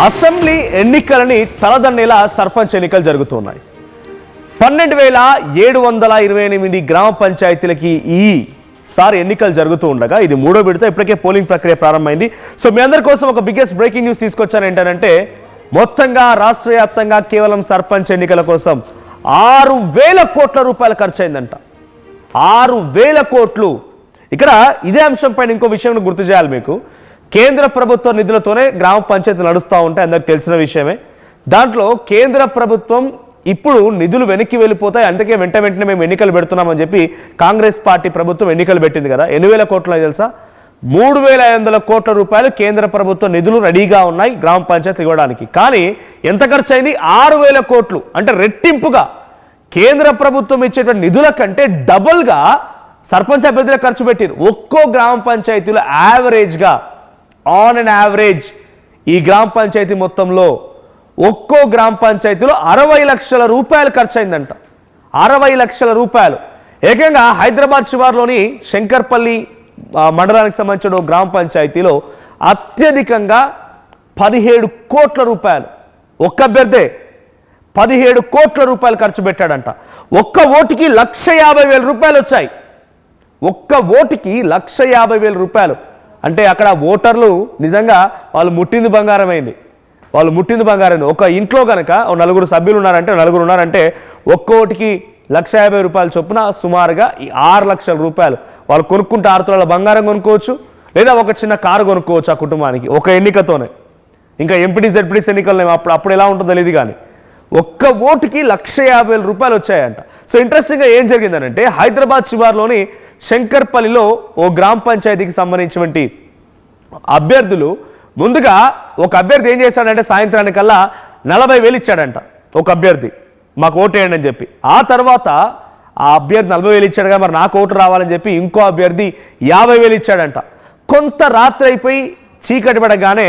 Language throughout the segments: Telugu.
అసెంబ్లీ ఎన్నికలని తలదన్నేలా సర్పంచ్ ఎన్నికలు జరుగుతున్నాయి. 12,728 గ్రామ పంచాయతీలకి ఈసారి ఎన్నికలు జరుగుతూ ఉండగా ఇది మూడో విడత. ఇప్పటికే పోలింగ్ ప్రక్రియ ప్రారంభమైంది. సో మీ అందరి కోసం ఒక బిగ్గెస్ట్ బ్రేకింగ్ న్యూస్ తీసుకొచ్చాను. ఏంటంటే మొత్తంగా రాష్ట్ర వ్యాప్తంగా కేవలం సర్పంచ్ ఎన్నికల కోసం 6,000 కోట్ల రూపాయలు ఖర్చు అయిందంట. 6,000 కోట్లు. ఇక్కడ ఇదే అంశం పైన ఇంకో విషయం గుర్తు చేయాలి మీకు. కేంద్ర ప్రభుత్వ నిధులతోనే గ్రామ పంచాయతీలు నడుస్తూ ఉంటాయి, అందరికి తెలిసిన విషయమే. దాంట్లో కేంద్ర ప్రభుత్వం ఇప్పుడు నిధులు వెనక్కి వెళ్ళిపోతాయి, అందుకే వెంటనే మేము ఎన్నికలు పెడుతున్నామని చెప్పి కాంగ్రెస్ పార్టీ ప్రభుత్వం ఎన్నికలు పెట్టింది కదా. 8,000 కోట్లు తెలుసా? 3,500 కోట్ల రూపాయలు కేంద్ర ప్రభుత్వ నిధులు రెడీగా ఉన్నాయి గ్రామ పంచాయతీ ఇవ్వడానికి. కానీ ఎంత ఖర్చు అయింది? 6,000 కోట్లు. అంటే రెట్టింపుగా కేంద్ర ప్రభుత్వం ఇచ్చేటువంటి నిధుల కంటే డబుల్గా సర్పంచ్ అభ్యర్థులకు ఖర్చు పెట్టారు. ఒక్కో గ్రామ పంచాయతీలో యావరేజ్గా ఆన్ అండ్ యావరేజ్ ఈ గ్రామ పంచాయతీ మొత్తంలో ఒక్కో గ్రామ పంచాయతీలో 60 లక్షల రూపాయలు ఖర్చు అయిందంట. 60 లక్షల రూపాయలు. ఏకంగా హైదరాబాద్ శివార్లోని శంకర్పల్లి మండలానికి సంబంధించిన గ్రామ పంచాయతీలో అత్యధికంగా 17 కోట్ల రూపాయలు ఒక్క అభ్యర్థే 17 కోట్ల రూపాయలు ఖర్చు పెట్టాడంట. ఒక్క ఓటుకి 1,50,000 రూపాయలు వచ్చాయి. ఒక్క ఓటుకి 1,50,000 రూపాయలు. అంటే అక్కడ ఓటర్లు నిజంగా వాళ్ళు ముట్టింది బంగారమైంది. వాళ్ళు ముట్టింది బంగారం. ఒక ఇంట్లో కనుక 4 సభ్యులు ఉన్నారంటే ఒక్క ఓటుకి 1,50,000 రూపాయలు చొప్పున సుమారుగా 6 లక్షల రూపాయలు వాళ్ళు కొనుక్కుంటే 6 తులాల బంగారం కొనుక్కోవచ్చు, లేదా ఒక చిన్న కారు కొనుక్కోవచ్చు ఆ కుటుంబానికి ఒక ఎన్నికతోనే. ఇంకా ఎంపీటీ జెడ్పీటీ ఎన్నికలు అప్పుడు ఎలా ఉంటుందో తెలియదు. కానీ ఒక్క ఓటుకి 1,50,000 రూపాయలు వచ్చాయంట. సో ఇంట్రెస్టింగ్గా ఏం జరిగిందనంటే హైదరాబాద్ శివార్లోని శంకర్పల్లిలో ఓ గ్రామ పంచాయతీకి సంబంధించినటువంటి అభ్యర్థులు ముందుగా ఒక అభ్యర్థి ఏం చేశాడంటే సాయంత్రానికల్లా 40,000 ఇచ్చాడంట ఒక అభ్యర్థి, మాకు ఓటు వేయండి అని చెప్పి. ఆ తర్వాత ఆ అభ్యర్థి 40,000 ఇచ్చాడుగా, మరి నాకు ఓటు రావాలని చెప్పి ఇంకో అభ్యర్థి 50,000 ఇచ్చాడంట. కొంత రాత్రి అయిపోయి చీకటి పడగానే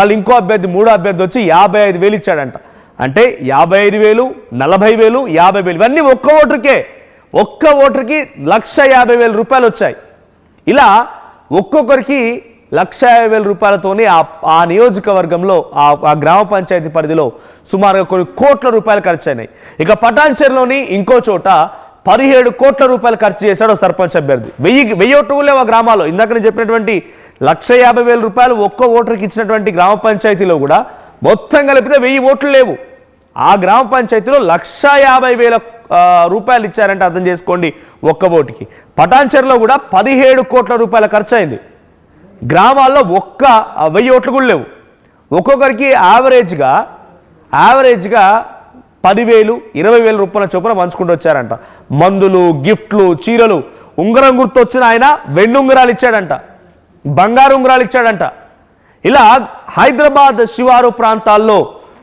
మళ్ళీ ఇంకో అభ్యర్థి మూడో అభ్యర్థి వచ్చి 55,000 ఇచ్చాడంట. అంటే 55,000, 40,000, 50,000 ఇవన్నీ ఒక్క ఓటర్కి 1,50,000 రూపాయలు వచ్చాయి. ఇలా ఒక్కొక్కరికి 1,50,000 రూపాయలతోనే ఆ నియోజకవర్గంలో ఆ గ్రామ పంచాయతీ పరిధిలో సుమారుగా కొన్ని కోట్ల రూపాయలు ఖర్చు అయినాయి. ఇక పటాన్చెరులోని ఇంకో చోట 17 కోట్ల రూపాయలు ఖర్చు చేశాడు సర్పంచ్ అభ్యర్థి. 1000 ఓట్లు లేవు ఆ గ్రామాల్లో. ఇందాక నేను చెప్పినటువంటి 1,50,000 రూపాయలు ఒక్కో ఓటర్కి ఇచ్చినటువంటి గ్రామ పంచాయతీలో కూడా మొత్తం కలిపితే 1000 ఓట్లు లేవు. ఆ గ్రామ పంచాయతీలో 1,50,000 రూపాయలు ఇచ్చారంటే అర్థం చేసుకోండి ఒక్క ఓటుకి. పటాన్చెరులో కూడా 17 కోట్ల రూపాయల ఖర్చు అయింది. గ్రామాల్లో 1000 ఓట్లు కూడా లేవు. ఒక్కొక్కరికి యావరేజ్గా 10,000, 20,000 రూపాయల చొప్పున పంచుకుంటూ వచ్చారంట. మందులు, గిఫ్ట్లు, చీరలు. ఉంగరం గుర్తు వచ్చిన ఆయన వెండి ఉంగరాలు ఇచ్చాడంట, బంగారు ఉంగరాలు ఇచ్చాడంట. ఇలా హైదరాబాద్ శివారు ప్రాంతాల్లో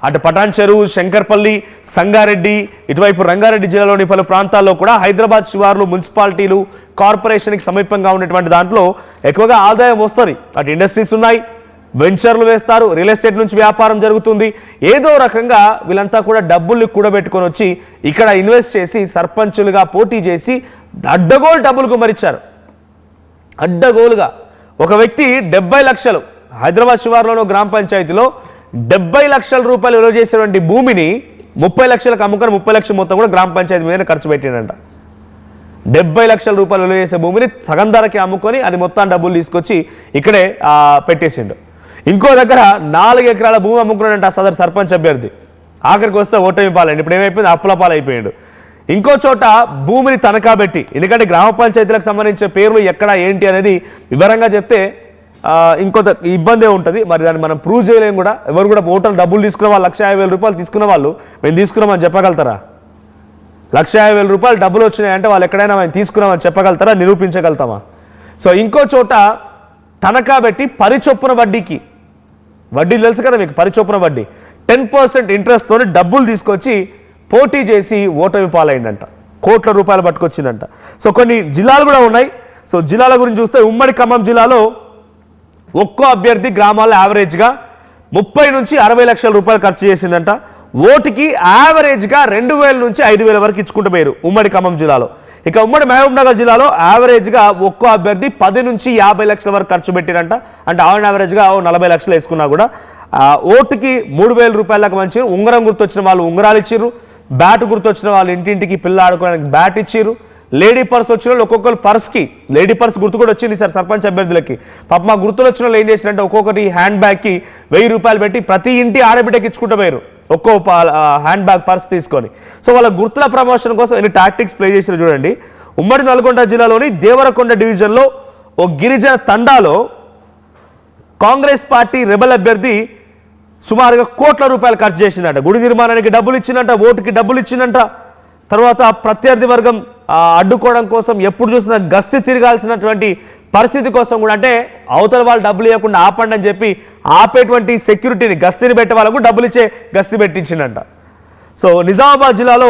అటు పటాన్చెరు, శంకర్పల్లి, సంగారెడ్డి, ఇటువైపు రంగారెడ్డి జిల్లాలోని పలు ప్రాంతాల్లో కూడా హైదరాబాద్ శివార్లు, మున్సిపాలిటీలు, కార్పొరేషన్కి సమీపంగా ఉన్నటువంటి దాంట్లో ఎక్కువగా ఆదాయం వస్తుంది. అటు ఇండస్ట్రీస్ ఉన్నాయి, వెంచర్లు వేస్తారు, రియల్ ఎస్టేట్ నుంచి వ్యాపారం జరుగుతుంది. ఏదో రకంగా వీళ్ళంతా కూడా డబ్బుల్ని కూడబెట్టుకొని వచ్చి ఇక్కడ ఇన్వెస్ట్ చేసి సర్పంచులుగా పోటీ చేసి అడ్డగోలు డబ్బులు కుమరిచ్చారు. అడ్డగోలుగా ఒక వ్యక్తి 70 లక్షలు హైదరాబాద్ శివార్లోని గ్రామ పంచాయతీలో 70 లక్షల రూపాయలు విలువ చేసేటువంటి భూమిని 30 లక్షలకు అమ్ముకొని 30 లక్షల మొత్తం కూడా గ్రామ పంచాయతీ మీద ఖర్చు పెట్టాడంట. 70 లక్షల రూపాయలు విలువ చేసే భూమిని సగం ధరకి అమ్ముకొని అది మొత్తం డబ్బులు తీసుకొచ్చి ఇక్కడే పెట్టేసిండు. ఇంకో దగ్గర 4 ఎకరాల భూమి అమ్ముకున్నాడంట సదరు సర్పంచ్ అభ్యర్థి. ఆఖరికి వస్తే ఓటమి పాలండి. ఇప్పుడు ఏమైపోయింది? అప్పుల పాలైపోయాడు. ఇంకో చోట భూమిని తనఖా పెట్టి, ఎందుకంటే గ్రామ పంచాయతీలకు సంబంధించిన పేర్లు ఎక్కడ ఏంటి అనేది వివరంగా చెప్తే ఇంకొంత ఇబ్బందే ఉంటుంది. మరి దాన్ని మనం ప్రూవ్ చేయలేము కూడా. ఎవరు కూడా ఓటర్లు డబ్బులు తీసుకున్న వాళ్ళు 1,50,000 రూపాయలు తీసుకున్న వాళ్ళు మేము తీసుకున్నామని చెప్పగలుగుతారా? 1,50,000 రూపాయలు డబ్బులు వచ్చినాయంటే వాళ్ళు ఎక్కడైనా మేము తీసుకున్నామని చెప్పగలుగుతారా? నిరూపించగలుగుతామా? సో ఇంకో చోట తనఖా పెట్టి పరిచొప్పున వడ్డీకి, వడ్డీ తెలుసు కదా మీకు, పరిచొప్పున వడ్డీ 10% ఇంట్రెస్ట్తో డబ్బులు తీసుకొచ్చి పోటీ చేసి ఓటమి పాలైందంట. కోట్ల రూపాయలు పట్టుకొచ్చిందంట. సో కొన్ని జిల్లాలు కూడా ఉన్నాయి. సో జిల్లాల గురించి చూస్తే ఉమ్మడి ఖమ్మం జిల్లాలో ఒక్కో అభ్యర్థి గ్రామాల్లో యావరేజ్గా 30 నుంచి 60 లక్షల రూపాయలు ఖర్చు చేసిందంట. ఓటుకి యావరేజ్గా 2,000 నుంచి 5,000 వరకు ఇచ్చుకుంటూ పోయారు ఉమ్మడి ఖమ్మం జిల్లాలో. ఇక ఉమ్మడి మహబూబ్ నగర్ జిల్లాలో యావరేజ్గా ఒక్కో అభ్యర్థి 10 నుంచి 50 లక్షల వరకు ఖర్చు పెట్టిరంట. అంటే ఆన్ యావరేజ్గా 40 లక్షలు వేసుకున్నా కూడా ఓటుకి 3,000 రూపాయల దాకా మంచి ఉంగరం గుర్తొచ్చిన వాళ్ళు ఉంగరాలు ఇచ్చిర్రు, బ్యాట్ గుర్తొచ్చిన వాళ్ళు ఇంటింటికి పిల్ల ఆడుకోవడానికి బ్యాట్ ఇచ్చిర్రు, లేడీ పర్స్ వచ్చిన వాళ్ళు ఒక్కొక్కరు పర్స్కి లేడీ పర్స్ గుర్తు కూడా వచ్చింది సార్ సర్పంచ్ అభ్యర్థులకి. పాప మా గుర్తులు వచ్చిన వాళ్ళు ఏం చేసినట్టే ఒక్కొక్కటి హ్యాండ్ బ్యాగ్కి 1000 రూపాయలు పెట్టి ప్రతి ఇంటి ఆడబిడ్డకి ఇచ్చుకుంటూ పోయారు ఒక్కో హ్యాండ్ బ్యాగ్ పర్స్ తీసుకొని. సో వాళ్ళ గుర్తుల ప్రమోషన్ కోసం ఎన్ని టాక్టిక్స్ ప్లే చేసినా చూడండి. ఉమ్మడి నల్గొండ జిల్లాలోని దేవరకొండ డివిజన్లో ఓ గిరిజన తండాలో కాంగ్రెస్ పార్టీ రెబల్ అభ్యర్థి సుమారుగా కోట్ల రూపాయలు ఖర్చు చేసిందంట. గుడి నిర్మాణానికి డబ్బులు ఇచ్చిందంట, ఓటుకి డబ్బులు ఇచ్చిందంట. తర్వాత ప్రత్యర్థి వర్గం అడ్డుకోవడం కోసం ఎప్పుడు చూసినా గస్తీ తిరగాల్సినటువంటి పరిస్థితి కోసం కూడా అంటే అవతల వాళ్ళు డబ్బులు ఇవ్వకుండా ఆపండి అని చెప్పి ఆపేటువంటి సెక్యూరిటీని గస్తీని పెట్టే వాళ్ళకు డబ్బులు ఇచ్చే గస్తీ పెట్టించిందంట. సో నిజామాబాద్ జిల్లాలో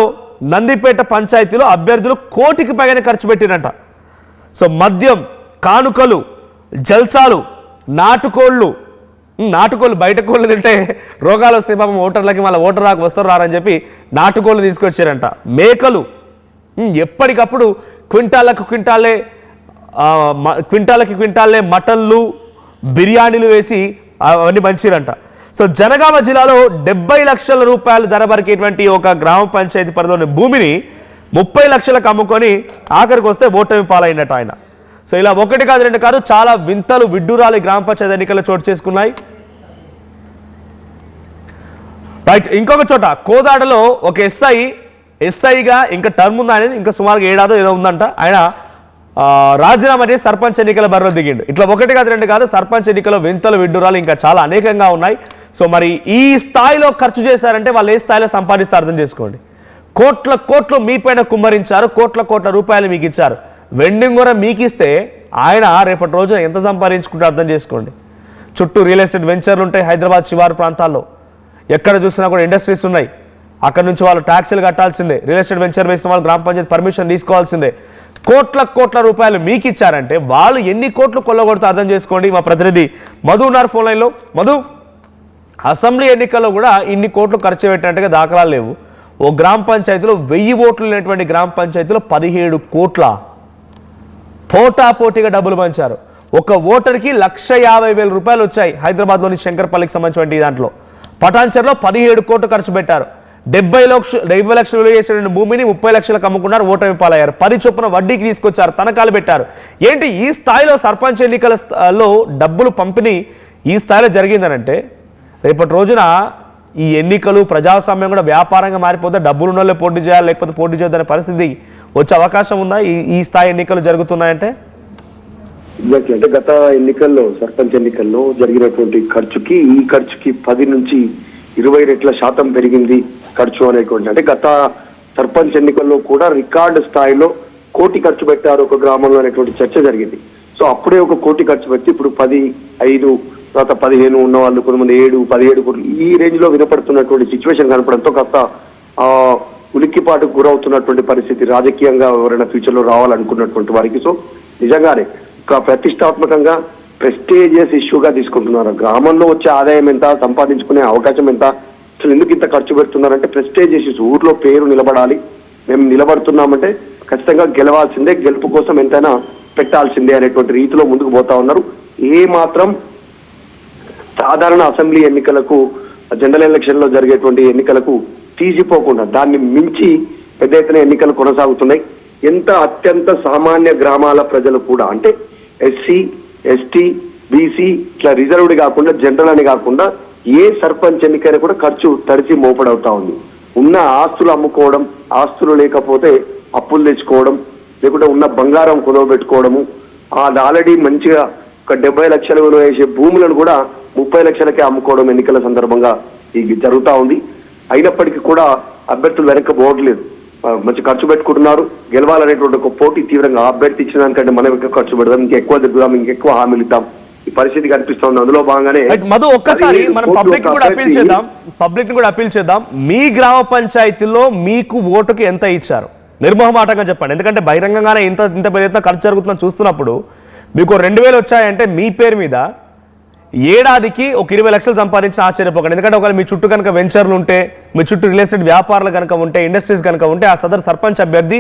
నందిపేట పంచాయతీలో అభ్యర్థులు 1 కోటికి పైగానే ఖర్చు పెట్టినంట. సో మద్యం, కానుకలు, జల్సాలు, నాటుకోళ్ళు బయట కోళ్ళు తింటే రోగాలు వస్తాయి పాపం ఓటర్లకి, మళ్ళీ ఓటర్ రాకు వస్తారు రారని చెప్పి నాటుకోళ్ళు తీసుకొచ్చారంట. మేకలు ఎప్పటికప్పుడు క్వింటాలకి క్వింటాలే మటన్లు, బిర్యానీలు వేసి అవన్నీ పంచిరంట. సో జనగామ జిల్లాలో 70 లక్షల రూపాయలు ధర పరికేటువంటి ఒక గ్రామ పంచాయతీ పరిధిలోని భూమిని 30 లక్షలకు అమ్ముకొని ఆఖరికి వస్తే ఓటమి పాలైనట్టు ఆయన. సో ఇలా 1 కాదు 2 కాదు చాలా వింతలు విడ్డూరాలు గ్రామ పంచాయతీ ఎన్నికల్లో చోటు చేసుకున్నాయి. రైట్, ఇంకొక చోట కోదాడలో ఒక ఎస్ఐగా ఇంకా టర్మ్ ఉందా అనేది ఇంకా సుమారుగా 7 ఏదో ఉందంట. ఆయన రాజీనామా చేసి సర్పంచ్ ఎన్నికల బరిలో దిగిండు. ఇట్లా 1 కాదు 2 కాదు సర్పంచ్ ఎన్నికల్లో వింతలు విడ్డూరాలు ఇంకా చాలా అనేకంగా ఉన్నాయి. సో మరి ఈ స్థాయిలో ఖర్చు చేశారంటే వాళ్ళు ఏ స్థాయిలో సంపాదిస్తారు అర్థం చేసుకోండి. కోట్లు మీపైన కుమ్మరించారు, కోట్ల రూపాయలు మీకు ఇచ్చారు. వెండింగ్ కూడా మీకు ఇస్తే ఆయన రేపటి రోజున ఎంత సంపాదించుకుంటారో అర్థం చేసుకోండి. చుట్టూ రియల్ ఎస్టేట్ వెంచర్లు ఉంటాయి హైదరాబాద్ శివారు ప్రాంతాల్లో, ఎక్కడ చూసినా కూడా ఇండస్ట్రీస్ ఉన్నాయి. అక్కడ నుంచి వాళ్ళు ట్యాక్సీలు కట్టాల్సిందే, రియల్ ఎస్టేట్ వెంచర్ వేసిన వాళ్ళు గ్రామ పంచాయతీ పర్మిషన్ తీసుకోవాల్సిందే. కోట్ల రూపాయలు మీకు ఇచ్చారంటే వాళ్ళు ఎన్ని కోట్లు కొల్లగొడుతూ అర్థం చేసుకోండి. మా ప్రతినిధి మధు ఉన్నారు ఫోన్ లైన్లో. మధు, అసెంబ్లీ ఎన్నికల్లో కూడా ఇన్ని కోట్లు ఖర్చు పెట్టినట్టుగా దాఖలాలు లేవు. ఓ గ్రామ పంచాయతీలో 1000 ఓట్లు లేనటువంటి గ్రామ పంచాయతీలో 17 కోట్ల పోటాపోటీగా డబ్బులు పంచారు. ఒక ఓటర్కి 1,50,000 రూపాయలు వచ్చాయి హైదరాబాద్లోని శంకర్పల్లికి సంబంధించిన దాంట్లో. పటాన్చెర్లో 17 కోట్లు ఖర్చు పెట్టారు. 70 లక్షలు విలువ చేసిన భూమిని 30 లక్షలకు అమ్ముకున్నారు, ఓటమి పాలయ్యారు. 10 చొప్పున వడ్డీకి తీసుకొచ్చారు, తనఖాలు పెట్టారు. ఏంటి ఈ స్థాయిలో సర్పంచ్ ఎన్నికలలో డబ్బులు పంపిణీ ఈ స్థాయిలో జరిగిందనంటే రేపటి రోజున ఈ ఎన్నికలు ప్రజాస్వామ్యం కూడా వ్యాపారంగా మారిపోతే డబ్బులు ఉన్న వాళ్ళే పోటీ చేయాలి, లేకపోతే పోటీ చేయొద్దనే పరిస్థితి వచ్చే అవకాశం ఉందా ఈ స్థాయి ఎన్నికలు జరుగుతున్నాయంటే? అంటే గత ఎన్నికల్లో సర్పంచ్ ఎన్నికల్లో జరిగినటువంటి ఖర్చుకి ఈ ఖర్చుకి 10 నుంచి 20 రెట్ల శాతం పెరిగింది ఖర్చు అనేటువంటి. అంటే గత సర్పంచ్ ఎన్నికల్లో కూడా రికార్డు స్థాయిలో 1 కోటి ఖర్చు పెట్టారు ఒక గ్రామంలో అనేటువంటి చర్చ జరిగింది. సో అప్పుడే 1 కోటి ఖర్చు పెట్టి ఇప్పుడు 10, 5 తర్వాత 15 ఉన్న వాళ్ళు కొంతమంది 7, 17 కోట్లు ఈ రేంజ్ లో వినపడుతున్నటువంటి సిచ్యువేషన్ కనపడంతో కాస్త ఉలిక్కిపాటుకు గురవుతున్నటువంటి పరిస్థితి రాజకీయంగా ఎవరైనా ఫ్యూచర్ లో రావాలనుకున్నటువంటి వారికి. సో నిజంగానే ప్రతిష్టాత్మకంగా ప్రెస్టేజియస్ ఇష్యూగా తీసుకుంటున్నారు. గ్రామంలో వచ్చే ఆదాయం ఎంత, సంపాదించుకునే అవకాశం ఎంత, అసలు ఎందుకు ఇంత ఖర్చు పెడుతున్నారంటే ప్రెస్టేజియస్ ఇష్యూ. ఊర్లో పేరు నిలబడాలి, మేము నిలబడుతున్నామంటే ఖచ్చితంగా గెలవాల్సిందే, గెలుపు కోసం ఎంతైనా పెట్టాల్సిందే అనేటువంటి రీతిలో ముందుకు పోతా ఉన్నారు. ఏ మాత్రం సాధారణ అసెంబ్లీ ఎన్నికలకు, జనరల్ ఎలక్షన్ లో జరిగేటువంటి ఎన్నికలకు తీసిపోకుండా దాన్ని మించి పెద్ద ఎత్తున ఎన్నికలు కొనసాగుతున్నాయి. ఎంత అత్యంత సామాన్య గ్రామాల ప్రజలు కూడా అంటే ఎస్సీ, ఎస్టీ, బీసీ ఇట్లా రిజర్వ్డ్ కాకుండా జనరల్ అని కాకుండా ఏ సర్పంచ్ ఎన్నికైనా కూడా ఖర్చు తడిచి మోపడవుతా ఉంది. ఉన్న ఆస్తులు అమ్ముకోవడం, ఆస్తులు లేకపోతే అప్పులు తెచ్చుకోవడం, లేకుంటే ఉన్న బంగారం కుదవబెట్టుకోవడము, అది ఆల్రెడీ మంచిగా ఒక 70 లక్షల విలువ వేసే భూములను కూడా 30 లక్షలకే అమ్ముకోవడం ఎన్నికల సందర్భంగా ఇది జరుగుతూ ఉంది. అయినప్పటికీ కూడా అభ్యర్థులు వెనక్కి పోవట్లేదు, మంచి ఖర్చు పెట్టుకుంటున్నారు. గెలవాలనేటువంటి ఒక పోటీ తీవ్రంగా అభ్యర్థి ఇచ్చిన దానికంటే మనం ఇంకా ఖర్చు పెడదాం, ఇంకెక్కువ దిద్దుదాం, ఇంకెక్కువ హామీలు ఇద్దాం, ఈ పరిస్థితి కనిపిస్తుంది. అందులో భాగంగానే మధు ఒక్కసారి మనం పబ్లిక్ కూడా అపీల్ చేద్దాం. మీ గ్రామ పంచాయతీలో మీకు ఓటుకి ఎంత ఇచ్చారు నిర్మోహమాటంగా చెప్పండి. ఎందుకంటే బహిరంగంగానే ఇంత పెద్ద ఖర్చు జరుగుతుందని చూస్తున్నప్పుడు మీకు 2,000 వచ్చాయంటే మీ పేరు మీద ఏడాదికి ఒక 20 లక్షలు సంపాదించిన ఆశ్చర్యపోకండి. ఎందుకంటే ఒకవేళ మీ చుట్టూ కనుక వెంచర్లు ఉంటే, మీ చుట్టూ రియల్ ఎస్టేట్ వ్యాపారాలు కనుక ఉంటే, ఇండస్ట్రీస్ కనుక ఉంటే, ఆ సదరు సర్పంచ్ అభ్యర్థి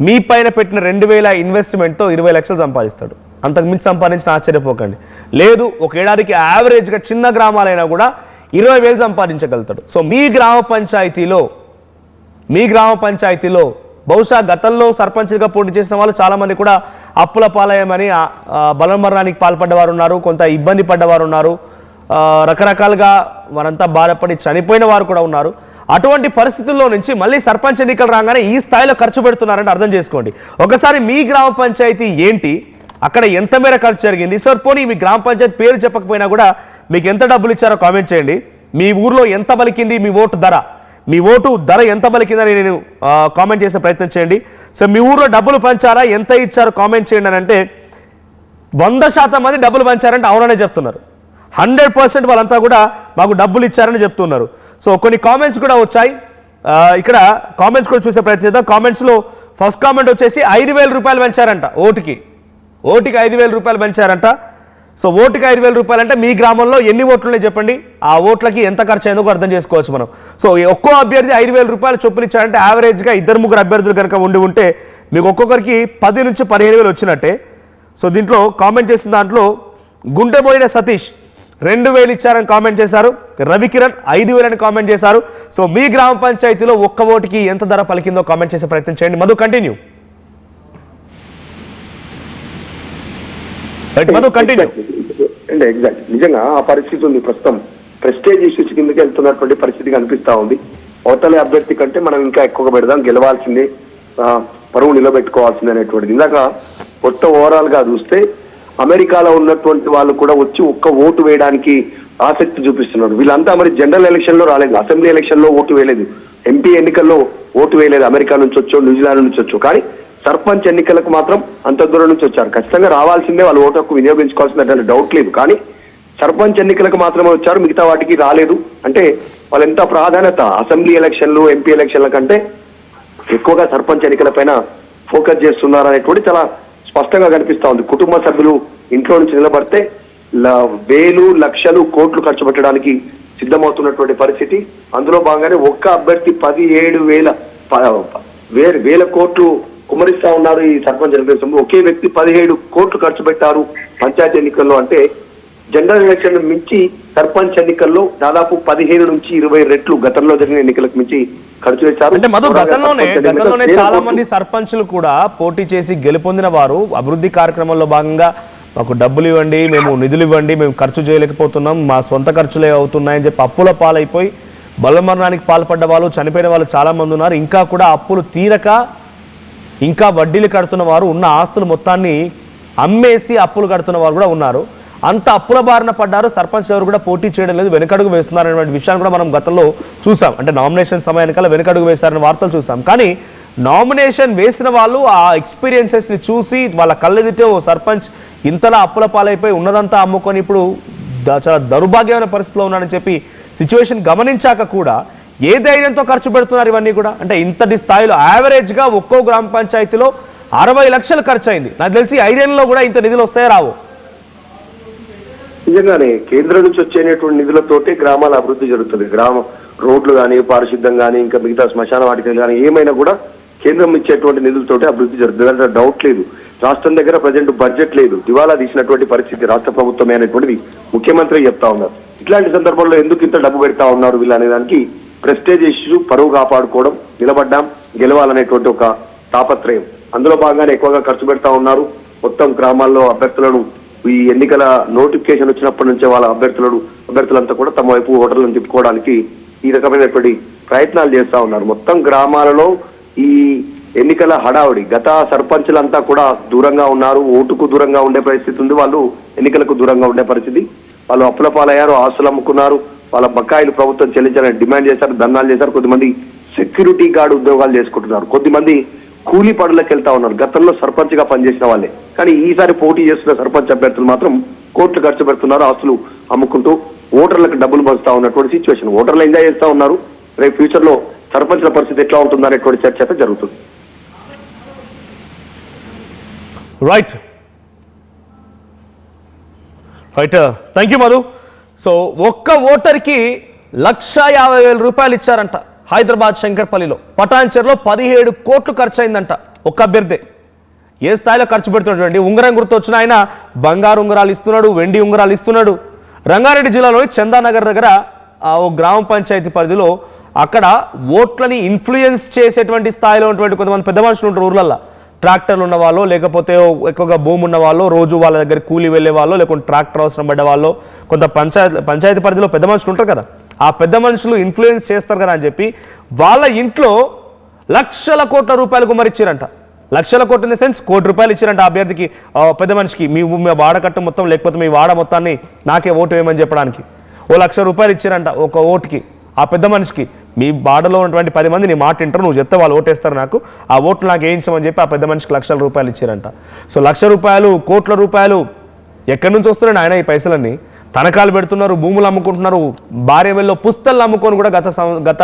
మీ పైన పెట్టిన 2000 ఇన్వెస్ట్మెంట్తో 20 లక్షలు సంపాదిస్తాడు. అంతకు మించి సంపాదించిన ఆశ్చర్యపోకండి. లేదు, ఒక ఏడాదికి యావరేజ్గా చిన్న గ్రామాలైనా కూడా 20,000 సంపాదించగలుగుతాడు. సో మీ గ్రామ పంచాయతీలో బహుశా గతంలో సర్పంచ్గా పోటీ చేసిన వాళ్ళు చాలామంది కూడా అప్పుల పాలయమని బలమరణానికి పాల్పడ్డవారు ఉన్నారు, కొంత ఇబ్బంది పడ్డవారు ఉన్నారు, రకరకాలుగా వారంతా బాధపడి చనిపోయిన వారు కూడా ఉన్నారు. అటువంటి పరిస్థితుల్లో నుంచి మళ్ళీ సర్పంచ్ ఎన్నికలు రాగానే ఈ స్థాయిలో ఖర్చు పెడుతున్నారంటే అర్థం చేసుకోండి. ఒకసారి మీ గ్రామ పంచాయతీ ఏంటి, అక్కడ ఎంత మేర ఖర్చు జరిగింది, సార్ పోనీ మీ గ్రామ పంచాయతీ పేరు చెప్పకపోయినా కూడా మీకు ఎంత డబ్బులు ఇచ్చారో కామెంట్ చేయండి. మీ ఊర్లో ఎంత బలికింది మీ ఓటు ధర ఎంత బలికిందని నేను కామెంట్ చేసే ప్రయత్నం చేయండి. సో మీ ఊర్లో డబ్బులు పంచారా, ఎంత ఇచ్చారో కామెంట్ చేయండి అని అంటే 100% మంది డబ్బులు పంచారంటే అవుననే చెప్తున్నారు. 100% వాళ్ళంతా కూడా మాకు డబ్బులు ఇచ్చారని చెప్తున్నారు. సో కొన్ని కామెంట్స్ కూడా వచ్చాయి, ఇక్కడ కామెంట్స్ కూడా చూసే ప్రయత్నం చేద్దాం. కామెంట్స్లో ఫస్ట్ కామెంట్ వచ్చేసి 5,000 రూపాయలు పెంచారంట, ఓటుకి 5,000 రూపాయలు పెంచారంట. సో ఓటుకి 5,000 రూపాయలు అంటే మీ గ్రామంలో ఎన్ని ఓట్లున్నాయి చెప్పండి, ఆ ఓట్లకి ఎంత ఖర్చు అయిందో అర్థం చేసుకోవచ్చు మనం. సో ఒక్కో అభ్యర్థి 5,000 రూపాయలు చొప్పున ఇచ్చారంటే యావరేజ్గా 2-3 అభ్యర్థులు కనుక ఉంటే మీకు ఒక్కొక్కరికి 10 నుంచి 15,000 వచ్చినట్టే. సో దీంట్లో కామెంట్ చేసిన దాంట్లో గుంటెబోయిన సతీష్ 2,000 ఇచ్చారని కామెంట్ చేశారు, రవికిరణ్ 5,000 అని కామెంట్ చేశారు. సో మీ గ్రామ పంచాయతీలో ఒక్క ఓటుకి ఎంత ధర పలికిందో కామెంట్ చేసే ప్రయత్నం చేయండి. మధు కంటిన్యూ. అంటే ఎగ్జాక్ట్ నిజంగా ఆ పరిస్థితి ఉంది. ప్రస్తుతం ప్రెస్టేజ్ ఇష్యూస్ కిందకి వెళ్తున్నటువంటి పరిస్థితి కనిపిస్తా ఉంది. అవతల అభ్యర్థి కంటే మనం ఇంకా ఎక్కువగా పెడదాం, గెలవాల్సిందే, పరువు నిలబెట్టుకోవాల్సిందే అనేటువంటిది. ఇందాక మొత్తం ఓవరాల్ గా చూస్తే అమెరికాలో ఉన్నటువంటి వాళ్ళు కూడా వచ్చి ఒక్క ఓటు వేయడానికి ఆసక్తి చూపిస్తున్నారు. వీళ్ళంతా మరి జనరల్ ఎలక్షన్ లో రాలేదు, అసెంబ్లీ ఎలక్షన్ లో ఓటు వేయలేదు, ఎంపీ ఎన్నికల్లో ఓటు వేయలేదు, అమెరికా నుంచి వచ్చో న్యూజిలాండ్ నుంచి వచ్చో. కానీ సర్పంచ్ ఎన్నికలకు మాత్రం అంత దూరం నుంచి వచ్చారు. ఖచ్చితంగా రావాల్సిందే, వాళ్ళు ఓటు హక్కు వినియోగించుకోవాల్సినటువంటి డౌట్ లేదు. కానీ సర్పంచ్ ఎన్నికలకు మాత్రమే వచ్చారు, మిగతా వాటికి రాలేదు. అంటే వాళ్ళు ఎంత ప్రాధాన్యత అసెంబ్లీ ఎలక్షన్లు ఎంపీ ఎలక్షన్ల కంటే ఎక్కువగా సర్పంచ్ ఎన్నికల పైన ఫోకస్ చేస్తున్నారు అనేటువంటి చాలా స్పష్టంగా కనిపిస్తా ఉంది. కుటుంబ సభ్యులు ఇంట్లో నుంచి నిలబడితే వేలు లక్షలు కోట్లు ఖర్చు పెట్టడానికి సిద్ధమవుతున్నటువంటి పరిస్థితి. అందులో భాగంగానే ఒక్క అభ్యర్థి 17,000 కోట్లు కుమరిస్తా ఉన్నారు ఈ సర్పంచ్ ఎన్నికల్లో. ఒకే వ్యక్తి 17 కోట్లు ఖర్చు పెట్టారు పంచాయతీ ఎన్నికల్లో. అంటే జనరల్ ఎలక్షన్ మించి సర్పంచ్ ఎన్నికల్లో దాదాపు 15 నుంచి 20 రెట్లు గతంలో జరిగిన ఎన్నికలకు మించి ఖర్చు చేశారు. అంటే మధు గతంలోనే చాలా మంది సర్పంచులు కూడా పోటీ చేసి గెలుపొందిన వారు అభివృద్ధి కార్యక్రమంలో భాగంగా మాకు డబ్బులు ఇవ్వండి, మేము నిధులు ఇవ్వండి, మేము ఖర్చు చేయలేకపోతున్నాం, మా సొంత ఖర్చులే అవుతున్నాయని చెప్పి అప్పుల పాలైపోయి బలమరణానికి పాల్పడ్డ వాళ్ళు, చనిపోయిన వాళ్ళు చాలా మంది ఉన్నారు. ఇంకా కూడా అప్పులు తీరక ఇంకా వడ్డీలు కడుతున్న వారు, ఉన్న ఆస్తులు మొత్తాన్ని అమ్మేసి అప్పులు కడుతున్న వారు కూడా ఉన్నారు. అంత అప్పుల బారిన పడ్డారు. సర్పంచ్ ఎవరు కూడా పోటీ చేయడం లేదు, వెనకడుగు వేస్తున్నారు అనేటువంటి విషయాన్ని కూడా మనం గతంలో చూసాం. అంటే నామినేషన్ సమయానికల్లా వెనకడుగు వేశారని వార్తలు చూసాం. కానీ నామినేషన్ వేసిన వాళ్ళు ఆ ఎక్స్పీరియన్సెస్ని చూసి వాళ్ళ కళ్ళెదితే ఓ సర్పంచ్ ఇంతలా అప్పుల పాలైపోయి ఉన్నదంతా అమ్ముకొని ఇప్పుడు చాలా దౌర్భాగ్యమైన పరిస్థితిలో ఉన్నాడని చెప్పి సిచ్యువేషన్ గమనించాక కూడా ఏ ధైర్యంతో ఖర్చు పెడుతున్నారు ఇవన్నీ కూడా. అంటే ఇంతటి స్థాయిలో యావరేజ్గా ఒక్కో గ్రామ పంచాయతీలో 60 లక్షలు ఖర్చు అయింది. నాకు తెలిసి 5 ఏళ్లలో కూడా ఇంత నిధులు వస్తాయో రావు. నిజంగానే కేంద్రం నుంచి వచ్చేటువంటి నిధులతోటి గ్రామాల అభివృద్ధి జరుగుతుంది. గ్రామ రోడ్లు కానీ, పారిశుద్ధ్యం కానీ, ఇంకా మిగతా శ్మశాన వాటికలు కానీ ఏమైనా కూడా కేంద్రం ఇచ్చేటువంటి నిధులతోటి అభివృద్ధి జరుగుతుంది, అంటే డౌట్ లేదు. రాష్ట్రం దగ్గర ప్రజెంట్ బడ్జెట్ లేదు, దివాలా తీసినటువంటి పరిస్థితి రాష్ట్ర ప్రభుత్వమే అనేటువంటిది ముఖ్యమంత్రి చెప్తా ఉన్నారు. ఇట్లాంటి సందర్భంలో ఎందుకు ఇంత డబ్బు పెడతా ఉన్నారు వీళ్ళు అనే దానికి ప్రెస్టేజ్ ఇష్యూ, పరువు కాపాడుకోవడం, నిలబడ్డాం, గెలవాలనేటువంటి ఒక తాపత్రయం, అందులో భాగంగానే ఎక్కువగా ఖర్చు పెడతా ఉన్నారు. మొత్తం గ్రామాల్లో అభ్యర్థులను ఈ ఎన్నికల నోటిఫికేషన్ వచ్చినప్పటి నుంచే వాళ్ళ అభ్యర్థులంతా కూడా తమ వైపు ఓటర్లను తిప్పుకోవడానికి ఈ రకమైనటువంటి ప్రయత్నాలు చేస్తా ఉన్నారు. మొత్తం గ్రామాలలో ఈ ఎన్నికల హడావుడి, గత సర్పంచులంతా కూడా దూరంగా ఉన్నారు, ఓటుకు దూరంగా ఉండే పరిస్థితి ఉంది, వాళ్ళు ఎన్నికలకు దూరంగా ఉండే పరిస్థితి. వాళ్ళు అప్పుల పాలయ్యారు, ఆస్తులు అమ్ముకున్నారు, వాళ్ళ బకాయిలు ప్రభుత్వం చెల్లించాలని డిమాండ్ చేశారు, ధర్నాలు చేశారు. కొద్దిమంది సెక్యూరిటీ గార్డ్ ఉద్యోగాలు చేసుకుంటున్నారు, కొద్దిమంది కూలీ పనులకు వెళ్తా ఉన్నారు, గతంలో సర్పంచ్ గా పనిచేసిన వాళ్ళే. కానీ ఈసారి పోటీ చేస్తున్న సర్పంచ్ అభ్యర్థులు మాత్రం కోట్లు ఖర్చు పెడుతున్నారు, ఆస్తులు అమ్ముకుంటూ ఓటర్లకు డబ్బులు పంచుతా ఉన్నటువంటి సిచ్యువేషన్. ఓటర్లు ఎంజాయ్ చేస్తా ఉన్నారు. రేపు ఫ్యూచర్ లో సర్పంచ్ల పరిస్థితి ఎట్లా ఉంటుంది అనేటువంటి చర్చ అయితే జరుగుతుంది. Right. Right, thank you Madhu. So ఒక్క ఓటర్కి 1,50,000 రూపాయలు ఇచ్చారంట హైదరాబాద్ శంకర్పల్లిలో. పటాన్చెరులో 17 కోట్లు ఖర్చు అయిందంట ఒక్క అభ్యర్థి. ఏ స్థాయిలో ఖర్చు పెడుతున్నాడు? ఉంగరం గుర్తు వచ్చిన ఆయన బంగారు ఉంగరాలు ఇస్తున్నాడు, వెండి ఉంగరాలు ఇస్తున్నాడు. రంగారెడ్డి జిల్లాలోని చందానగర్ దగ్గర ఓ గ్రామ పంచాయతీ పరిధిలో అక్కడ ఓట్లని ఇన్ఫ్లుయెన్స్ చేసేటువంటి స్థాయిలో ఉన్నటువంటి కొంతమంది పెద్ద మనుషులు ఉంటారు ఊర్లల్లో. ట్రాక్టర్లు ఉన్న వాళ్ళు, లేకపోతే ఎక్కువగా భూమి ఉన్న వాళ్ళు, రోజు వాళ్ళ దగ్గర కూలి వెళ్ళే వాళ్ళు, లేకుంటే ట్రాక్టర్ అవసరం పడ్డ వాళ్ళు, కొంత పంచాయతీ పరిధిలో పెద్ద మనుషులు ఉంటారు కదా, ఆ పెద్ద మనుషులు ఇన్ఫ్లుయెన్స్ చేస్తారు కదా అని చెప్పి వాళ్ళ ఇంట్లో లక్షల కోట్ల రూపాయలు గుమ్మరిచ్చారంట. లక్షల కోట్ల ఇన్ ద సెన్స్ ₹1 కోటి ఇచ్చారంట ఆ అభ్యర్థికి, పెద్ద మనిషికి. మీ వాడకట్టు మొత్తం లేకపోతే మీ వాడ మొత్తాన్ని నాకే ఓటు వేయమని చెప్పడానికి ₹1,00,000 ఇచ్చారంట ఒక ఓటుకి ఆ పెద్ద మనిషికి. మీ బాడలో ఉన్నటువంటి 10 మంది నీ మాట వింటారు, నువ్వు చెప్తే వాళ్ళు ఓటేస్తారు, నాకు ఆ ఓట్లు నాకు వేయించమని చెప్పి ఆ పెద్ద మనిషికి ₹1,00,000 ఇచ్చారంట. సో ₹1,00,000 కోట్ల రూపాయలు ఎక్కడి నుంచి వస్తున్నాడు ఆయన? ఈ పైసలన్నీ తనఖాలు పెడుతున్నారు, భూములు అమ్ముకుంటున్నారు, భార్య వెళ్ళలో పుస్తలు అమ్ముకొని కూడా గత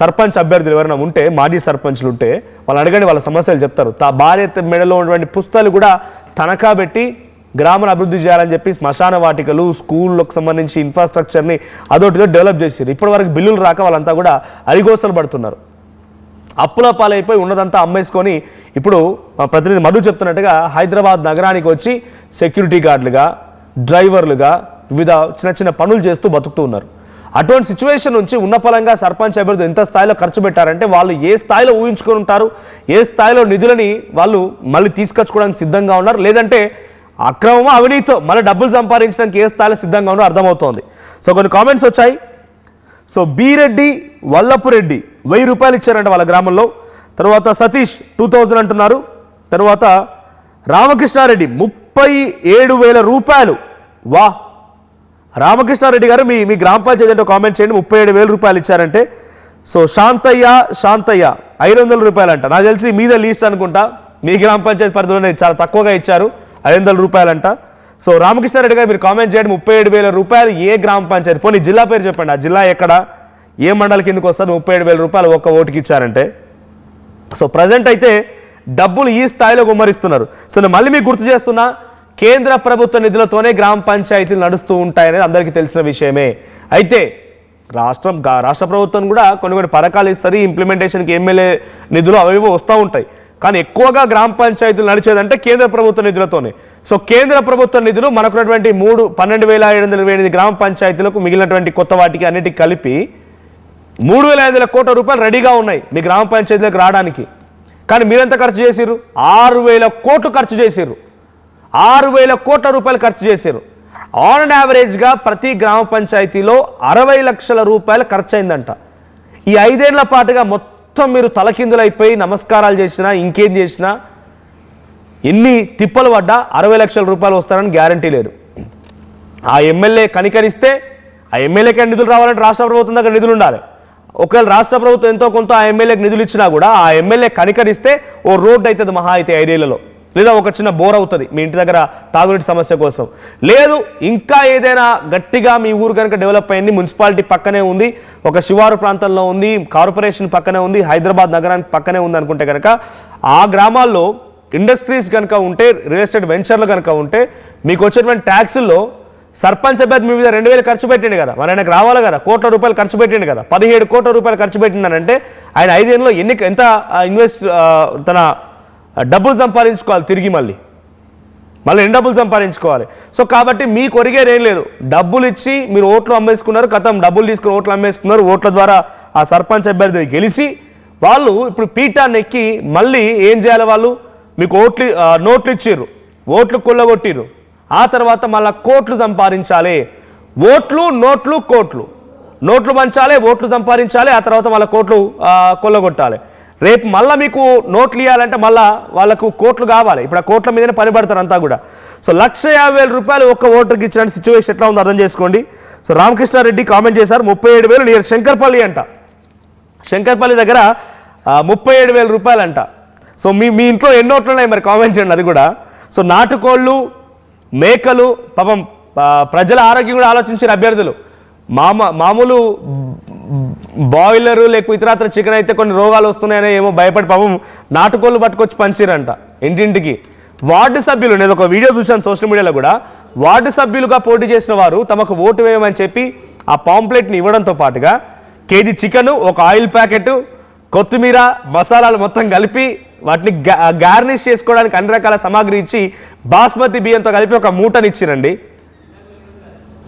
సర్పంచ్ అభ్యర్థులు ఎవరైనా ఉంటే, మాజీ సర్పంచ్లు ఉంటే వాళ్ళు అడగండి, వాళ్ళ సమస్యలు చెప్తారు. భార్య మెడలో ఉన్నటువంటి పుస్తలు కూడా తనఖా పెట్టి గ్రామాన్ని అభివృద్ధి చేయాలని చెప్పి శ్మశాన వాటికలు, స్కూళ్ళకు సంబంధించి ఇన్ఫ్రాస్ట్రక్చర్ని అదొకటితో డెవలప్ చేశారు. ఇప్పటి వరకు బిల్లులు రాక వాళ్ళంతా కూడా అరిగోసలు పడుతున్నారు. అప్పుల పాలైపోయి ఉన్నదంతా అమ్మేసుకొని ఇప్పుడు మా ప్రతినిధి మధు చెప్తున్నట్టుగా హైదరాబాద్ నగరానికి వచ్చి సెక్యూరిటీ గార్డులుగా, డ్రైవర్లుగా, వివిధ చిన్న చిన్న పనులు చేస్తూ బతుకుతూ ఉన్నారు. అటువంటి సిచ్యువేషన్ నుంచి ఉన్న పరంగా సర్పంచ్ అభ్యర్థులు ఎంత స్థాయిలో ఖర్చు పెట్టారంటే వాళ్ళు ఏ స్థాయిలో ఊహించుకొని ఉంటారు, ఏ స్థాయిలో నిధులని వాళ్ళు మళ్ళీ తీసుకొచ్చుకోవడానికి సిద్ధంగా ఉన్నారు, లేదంటే అక్రమమో అవినీతితో మళ్ళీ డబ్బులు సంపాదించడానికి ఏ స్థాయిలో సిద్ధంగా ఉన్నారో అర్థమవుతోంది. సో కొన్ని కామెంట్స్ వచ్చాయి. సో బీరెడ్డి వల్లపురెడ్డి ₹1,000 ఇచ్చారంట వాళ్ళ గ్రామంలో. తర్వాత సతీష్ 2,000 అంటున్నారు. తర్వాత రామకృష్ణారెడ్డి ₹37,000. వా, రామకృష్ణారెడ్డి గారు మీ గ్రామ పంచాయతీ అంటే కామెంట్ చేయండి. ₹37,000 ఇచ్చారంటే. సో శాంతయ్య 500 అంట. నాకు తెలిసి మీద లీస్ట్ అనుకుంటా, మీ గ్రామ పంచాయతీ పరిధిలోనే చాలా తక్కువగా ఇచ్చారు, ₹500 అంట. సో రామకృష్ణారెడ్డి గారు మీరు కామెంట్ చేయండి, ₹37,000 ఏ గ్రామ పంచాయతీ, పోనీ జిల్లా పేరు చెప్పండి, ఆ జిల్లా ఎక్కడ, ఏ మండలి కిందకు వస్తుంది, ₹37,000 ఒక్క ఓటుకి ఇచ్చారంటే. సో ప్రజెంట్ అయితే డబ్బులు ఈ స్థాయిలో గుమ్మరిస్తున్నారు. సో నేను మళ్ళీ మీకు గుర్తు చేస్తున్నా, కేంద్ర ప్రభుత్వ నిధులతోనే గ్రామ పంచాయతీలు నడుస్తూ ఉంటాయనేది అందరికీ తెలిసిన విషయమే. అయితే రాష్ట్ర ప్రభుత్వం కూడా కొన్ని పథకాలు ఇస్తుంది, ఇంప్లిమెంటేషన్కి ఎమ్మెల్యే నిధులు అవి వస్తూ ఉంటాయి. కానీ ఎక్కువగా గ్రామ పంచాయతీలు నడిచేదంటే కేంద్ర ప్రభుత్వ నిధులతోనే. సో కేంద్ర ప్రభుత్వ నిధులు మనకున్నటువంటి 12,528 గ్రామ పంచాయతీలకు, మిగిలినటువంటి కొత్త వాటికి అన్నిటికీ కలిపి ₹3,500 కోట్ల రెడీగా ఉన్నాయి మీ గ్రామ పంచాయతీలకు రావడానికి. కానీ మీరెంత ఖర్చు చేసిర్రు? 6,000 కోట్లు ఖర్చు చేసిర్రు. 6,000 కోట్ల ఖర్చు చేశారు. ఆన్ యావరేజ్గా ప్రతి గ్రామ పంచాయతీలో ₹60 లక్షల ఖర్చు అయిందంట. ఈ 5 ఏళ్ల పాటుగా మొత్తం మీరు తలకిందులైపోయి నమస్కారాలు చేసినా, ఇంకేం చేసినా, ఎన్ని తిప్పలు పడ్డా ₹60 లక్షల వస్తారని గ్యారంటీ లేదు. ఆ ఎమ్మెల్యే కనికరిస్తే, ఆ ఎమ్మెల్యేకి నిధులు రావాలంటే రాష్ట్ర ప్రభుత్వం దగ్గర నిధులు ఉండాలి. ఒకవేళ రాష్ట్ర ప్రభుత్వం ఎంతో కొంత ఆ ఎమ్మెల్యేకి నిధులు ఇచ్చినా కూడా ఆ ఎమ్మెల్యే కనికరిస్తే ఓ రోడ్డు అవుతుంది మహా అయితే 5 ఏళ్లలో, లేదా ఒక చిన్న బోర్ అవుతుంది మీ ఇంటి దగ్గర తాగునీటి సమస్య కోసం. లేదు ఇంకా ఏదైనా గట్టిగా మీ ఊరు కనుక డెవలప్ అయింది, మున్సిపాలిటీ పక్కనే ఉంది, ఒక శివారు ప్రాంతంలో ఉంది, కార్పొరేషన్ పక్కనే ఉంది, హైదరాబాద్ నగరానికి పక్కనే ఉంది అనుకుంటే కనుక ఆ గ్రామాల్లో ఇండస్ట్రీస్ కనుక ఉంటే, రియల్ ఎస్టేట్ వెంచర్లు కనుక ఉంటే, మీకు వచ్చేటువంటి ట్యాక్సుల్లో సర్పంచ్ అభ్యర్థి మీ మీద 2,000 ఖర్చు పెట్టిండు కదా, మరి ఆయనకు రావాలి కదా, ₹1 కోట్ల ఖర్చు పెట్టిండు కదా, ₹17 కోట్ల ఖర్చు పెట్టిండనంటే ఆయన 5 ఏళ్ళలో ఎంత తన డబ్బులు సంపాదించుకోవాలి, తిరిగి మళ్ళీ ఎన్ని డబ్బులు సంపాదించుకోవాలి. సో కాబట్టి మీకు ఒరిగేది ఏం లేదు, డబ్బులు ఇచ్చి మీరు ఓట్లు అమ్మేసుకున్నారు, డబ్బులు తీసుకుని ఓట్లు అమ్మేసుకున్నారు. ఓట్ల ద్వారా ఆ సర్పంచ్ అభ్యర్థి గెలిచి వాళ్ళు ఇప్పుడు పీఠాన్ని ఎక్కి మళ్ళీ ఏం చేయాలి, వాళ్ళు మీకు నోట్లు ఇచ్చిర్రు, ఓట్లు కొల్లగొట్టిర్రు, ఆ తర్వాత మళ్ళీ కోట్లు సంపాదించాలి. నోట్లు పంచాలి, ఓట్లు సంపాదించాలి, ఆ తర్వాత మళ్ళీ కోట్లు కొల్లగొట్టాలి. రేపు మళ్ళీ మీకు నోట్లు ఇవ్వాలంటే మళ్ళీ వాళ్ళకు కోట్లు కావాలి. ఇప్పుడు ఆ కోట్ల మీదనే పని పడతారు అంతా కూడా. సో ₹1,50,000 ఒక్క ఓటుకి ఇచ్చిన సిచ్యువేషన్ ఎట్లా ఉందో అర్థం చేసుకోండి. సో రామకృష్ణారెడ్డి కామెంట్ చేశారు, 37,000 నియర్ శంకర్పల్లి అంట. శంకర్పల్లి దగ్గర ₹37,000 అంట. సో మీ ఇంట్లో ఎన్ని ఓట్లు ఉన్నాయి మరి కామెంట్ చేయండి అది కూడా. సో నాటుకోళ్ళు, మేకలు, పాపం ప్రజల ఆరోగ్యం కూడా ఆలోచించిన అభ్యర్థులు. మామూలు బాయిలరు లేకపోతే ఇతరత్ర చికెన్ అయితే కొన్ని రోగాలు వస్తున్నాయని ఏమో భయపడి పాపం నాటుకోళ్ళు పట్టుకొచ్చి పంచిరంట ఇంటింటికి. వార్డు సభ్యులు, నేను ఒక వీడియో చూశాను సోషల్ మీడియాలో కూడా, వార్డు సభ్యులుగా పోటీ చేసిన వారు తమకు ఓటు వేయమని చెప్పి ఆ పాంప్లెట్ని ఇవ్వడంతో పాటుగా కేజీ చికెను, ఒక ఆయిల్ ప్యాకెట్, కొత్తిమీర, మసాలాలు మొత్తం కలిపి వాటిని గార్నిష్ చేసుకోవడానికి అన్ని రకాల సామాగ్రి ఇచ్చి బాస్మతి బియ్యంతో కలిపి ఒక మూటని ఇచ్చిరండి.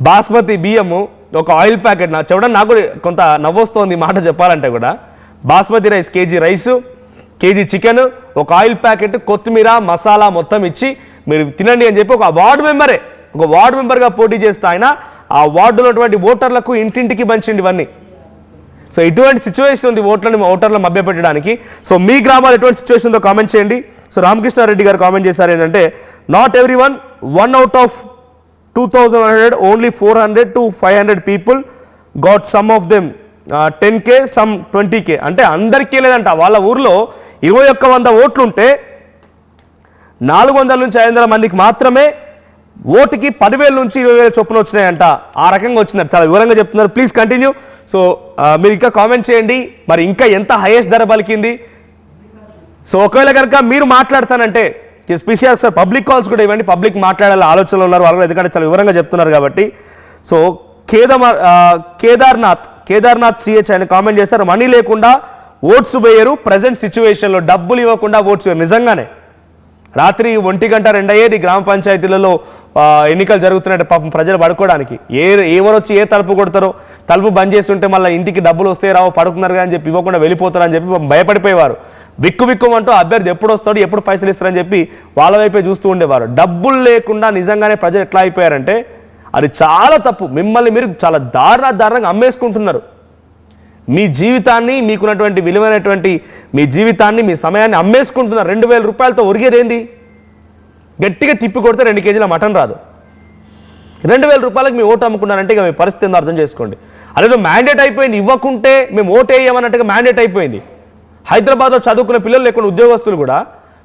బాస్మతి బియ్యము, ఒక ఆయిల్ ప్యాకెట్, నా చూడండి నాకు కూడా కొంత నవ్వొస్తోంది మాట చెప్పాలంటే కూడా. Basmati rice KG rice, KG chicken, ఒక ఆయిల్ ప్యాకెట్, కొత్తిమీర, మసాలా మొత్తం ఇచ్చి మీరు తినండి అని చెప్పి ఒక వార్డు మెంబర్గా పోటీ చేస్తే ఆయన ఆ వార్డులో ఉన్నటువంటి ఓటర్లకు ఇంటింటికి పంచిండి ఇవన్నీ. సో ఇటువంటి సిచ్యువేషన్ ఉంది ఓటర్లను మభ్యపెట్టడానికి. సో మీ గ్రామాలు ఎటువంటి సిచ్యువేషన్ ఉందో కామెంట్ చేయండి. సో రామకృష్ణారెడ్డి గారు కామెంట్ చేశారు ఏంటంటే, not every one out of 2100 only 400 to 500 people got some of them 10K some 20K. అంటే అందరికీ లేదంట. వాళ్ళ ఊర్లో 2100 ఓట్లుంటే 400 నుంచి 500 మందికి మాత్రమే ఓటుకి 10,000 నుంచి 20,000 చొప్పున వచ్చినాయంట. ఆ రకంగా వచ్చిందంట. చాలా వివరంగా చెప్తున్నారు. Please continue. సో మీరు ఇంకా కామెంట్ చేయండి, మరి ఇంకా ఎంత హైయెస్ట్ ధర పలికింది. సో ఒకవేళ కనుక మీరు మాట్లాడతానంటే స్పెషల్ ఒకసారి పబ్లిక్ కాల్స్ కూడా ఇవ్వండి. పబ్లిక్ మాట్లాడాలి ఆలోచనలో ఉన్నారు వాళ్ళు, ఎందుకంటే చాలా వివరంగా చెప్తున్నారు కాబట్టి. సో కేదార్నాథ్ సిహెచ్ ఆయన కామెంట్ చేశారు, మనీ లేకుండా ఓట్స్ వేయరు ప్రజెంట్ సిచ్యువేషన్లో, డబ్బులు ఇవ్వకుండా ఓట్స్ వేయరు. నిజంగానే రాత్రి 1 గంట 2 అయ్యేది గ్రామ పంచాయతీలలో ఎన్నికలు జరుగుతున్నట్టు పాపం ప్రజలు పడుకోవడానికి. ఎవరు వచ్చి ఏ తలుపు కొడతారో, తలుపు బంద్ చేసి ఉంటే మళ్ళీ ఇంటికి డబ్బులు వస్తే రావు, పడుకున్నారు అని చెప్పి ఇవ్వకుండా వెళ్ళిపోతారని చెప్పి భయపడిపోయేవారు. బిక్కుమంటూ అభ్యర్థి ఎప్పుడు వస్తాడు, ఎప్పుడు పైసలు ఇస్తారని చెప్పి వాళ్ళ వైపే చూస్తూ ఉండేవారు. డబ్బులు లేకుండా నిజంగానే ప్రజలు ఎట్లా అయిపోయారంటే అది చాలా తప్పు. మిమ్మల్ని మీరు చాలా దారుణంగా అమ్మేసుకుంటున్నారు. మీ జీవితాన్ని, మీకున్నటువంటి విలువైనటువంటి మీ జీవితాన్ని, మీ సమయాన్ని అమ్మేసుకుంటున్నారు. 2,000 రూపాయలతో ఒరిగేదేంది? గట్టిగా తిప్పి కొడితే 2 కేజీల మటన్ రాదు. 2,000 రూపాయలకు మీ ఓటు అమ్ముకున్నారంటే ఇక మీ పరిస్థితి ఏందో అర్థం చేసుకోండి. అదేదో మ్యాండేట్ అయిపోయింది, ఇవ్వకుంటే మేము ఓటు వేయమన్నట్టుగా మ్యాండేట్ అయిపోయింది. హైదరాబాద్లో చదువుకున్న పిల్లలు లేకుండా ఉద్యోగస్తులు కూడా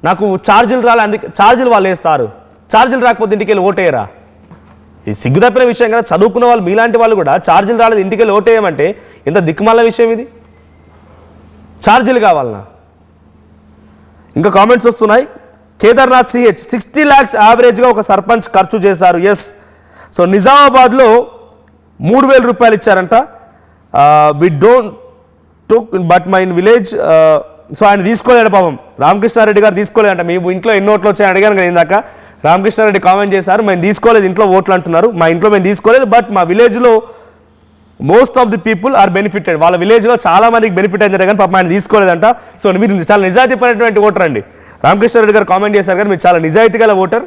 నాకు ఛార్జీలు రాలే, అందుకే ఛార్జీలు వాళ్ళు వేస్తారు, ఛార్జీలు రాకపోతే ఇంటికి వెళ్ళి ఓటేయరా? ఇది సిగ్గుతప్పిన విషయం కదా. చదువుకున్న వాళ్ళు మీలాంటి వాళ్ళు కూడా ఛార్జీలు రాలేదు ఇంటికి వెళ్ళి ఓటేయమంటే ఎంత దిక్కుమాల విషయం ఇది. ఛార్జీలు కావాలన్నా? ఇంకా కామెంట్స్ వస్తున్నాయి. కేదార్నాథ్ సిహెచ్ 60 lakhs యావరేజ్గా ఒక సర్పంచ్ ఖర్చు చేశారు. ఎస్. సో నిజామాబాద్లో 3,000 రూపాయలు ఇచ్చారంట. We don't took but my village. So ఆయన తీసుకోలేడు పాపం, రామకృష్ణారెడ్డి గారు తీసుకోలేదంట. మీ ఇంట్లో ఎన్ని ఓట్లు వచ్చాయని అడిగాను కదా ఇందాక. రామకృష్ణారెడ్డి కామెంట్ చేశారు, మేము తీసుకోలేదు ఇంట్లో ఓట్లు అంటున్నారు. మా ఇంట్లో మేము తీసుకోలేదు, బట్ మా విలేజ్లో most of the people are benefited. వాళ్ళ విలేజ్లో చాలా మందికి బెనిఫిట్ అయిందంటే కానీ పాపం ఆయన తీసుకోలేదంట. సో మీరు చాలా నిజాయితీపరమైనటువంటి ఓటర్ అండి. రామకృష్ణారెడ్డి గారు కామెంట్ చేశారు కానీ మీరు చాలా నిజాయితీ గల ఓటర్.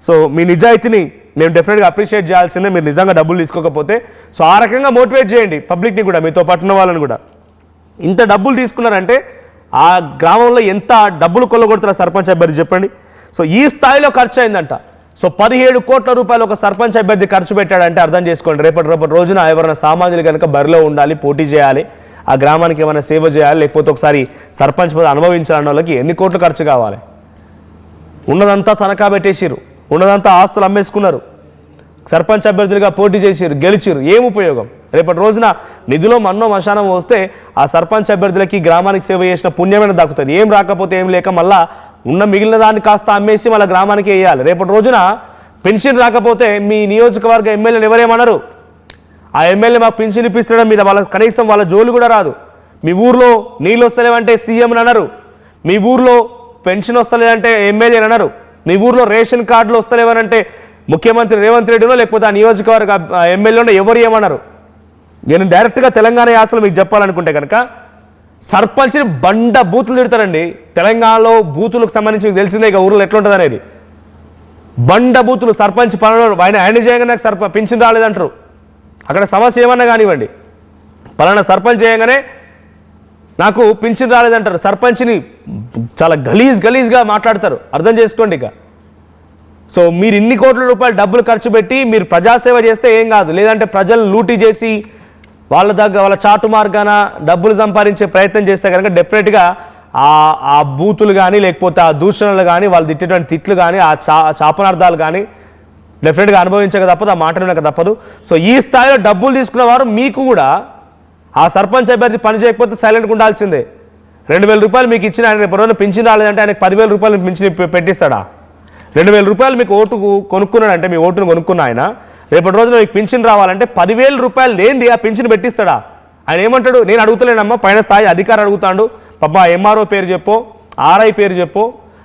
సో మీ నిజాయితీని మేము డెఫినెట్గా అప్రిషియేట్ చేయాల్సిందే, మీరు నిజంగా డబ్బులు తీసుకోకపోతే. సో ఆ రకంగా మోటివేట్ చేయండి పబ్లిక్ని కూడా, మీతో పట్టున్న వాళ్ళని కూడా. ఇంత డబ్బులు తీసుకున్నారంటే ఆ గ్రామంలో ఎంత డబ్బులు కొల్లగొడుతున్న సర్పంచ్ అభ్యర్థి చెప్పండి. సో ఈ స్థాయిలో ఖర్చు అయిందంట. సో 17 కోట్ల రూపాయలు ఒక సర్పంచ్ అభ్యర్థి ఖర్చు పెట్టాడంటే అర్థం చేసుకోండి. రేపటి రోజున ఎవరైనా సామాన్యులు కనుక బరిలో ఉండాలి, పోటీ చేయాలి, ఆ గ్రామానికి ఏమైనా సేవ చేయాలి, లేకపోతే ఒకసారి సర్పంచ్ పదవి అనుభవించాలన్న వాళ్ళకి ఎన్ని కోట్లు ఖర్చు కావాలి? ఉన్నదంతా తనఖా పెట్టేసిరు, ఉన్నదంతా ఆస్తులు అమ్మేసుకున్నారు, సర్పంచ్ అభ్యర్థులుగా పోటీ చేసిరు, గెలిచిరు. ఏం ఉపయోగం? రేపటి రోజున నిధిలో మన్నో మశానం వస్తే ఆ సర్పంచ్ అభ్యర్థులకి గ్రామానికి సేవ చేసిన పుణ్యమైన దక్కుతుంది. ఏం రాకపోతే ఏం లేక మళ్ళా ఉన్న మిగిలిన దాన్ని కాస్త అమ్మేసి మళ్ళీ గ్రామానికి వేయాలి. రేపటి రోజున పెన్షన్ రాకపోతే మీ నియోజకవర్గ ఎమ్మెల్యేలు ఎవరేమన్నారు? ఆ ఎమ్మెల్యే మాకు పెన్షన్ ఇప్పిస్తడం మీద వాళ్ళ కనీసం వాళ్ళ జోలు కూడా రాదు. మీ ఊర్లో నీళ్ళు వస్తలేవంటే సీఎంని అన్నారు, మీ ఊర్లో పెన్షన్ వస్తలేదంటే ఎమ్మెల్యేని అన్నారు, మీ ఊర్లో రేషన్ కార్డులు వస్తలేవనంటే ముఖ్యమంత్రి రేవంత్ రెడ్డినో లేకపోతే ఆ నియోజకవర్గ ఎమ్మెల్యేనో ఎవరు ఏమన్నారు? నేను డైరెక్ట్గా తెలంగాణ యాసలో మీకు చెప్పాలనుకుంటే కనుక సర్పంచ్ని బండ బూతులు తిడతారండి. తెలంగాణలో బూతులకు సంబంధించి మీకు తెలిసిందే ఇక ఊర్లో ఎట్లుంటుంది అనేది. బండ బూతులు. సర్పంచ్ పలానా ఆయన చేయగానే నాకు పెన్షన్ రాలేదంటారు. అక్కడ సమస్య ఏమన్నా కానివ్వండి, పలానా సర్పంచ్ చేయగానే నాకు పింఛన్ రాలేదంటారు. సర్పంచ్ని చాలా గలీజ్గా మాట్లాడతారు. అర్థం చేసుకోండి ఇక. సో మీరు ఇన్ని కోట్ల రూపాయలు డబ్బులు ఖర్చు పెట్టి మీరు ప్రజాసేవ చేస్తే ఏం కాదు, లేదంటే ప్రజలను లూటీ చేసి వాళ్ళ చాటు మార్గాన డబ్బులు సంపాదించే ప్రయత్నం చేస్తే కనుక డెఫినెట్గా ఆ బూతులు కానీ లేకపోతే ఆ దూషణలు కానీ వాళ్ళు తిట్టేటువంటి తిట్లు కానీ ఆ శాపనార్థాలు కానీ డెఫినెట్గా అనుభవించక తప్పదు, ఆ మాట వినక తప్పదు. సో ఈ స్థాయిలో డబ్బులు తీసుకున్న వారు మీకు కూడా ఆ సర్పంచ్ అభ్యర్థి పని చేయకపోతే సైలెంట్గా ఉండాల్సిందే. 2,000 రూపాయలు మీకు ఇచ్చిన ఆయన రేపు రోజున పింఛన్ రాలేదంటే ఆయనకు 10,000 రూపాయలు పింఛన్ పెట్టిస్తాడా? 2,000 రూపాయలు మీకు ఓటు కొనుక్కున్నాడంటే మీ ఓటును కొనుక్కున్న ఆయన రేపటి రోజున మీకు పింఛన్ రావాలంటే 10,000 రూపాయలు లేనిది ఆ పింఛన్ పెట్టిస్తాడా? ఆయన ఏమంటాడు, నేను అడుగుతలేనమ్మా, పైన స్థాయి అధికారి అడుగుతాడు, పాపా ఎంఆర్ఓ పేరు చెప్పో, ఆర్ఐ పేరు చెప్పో,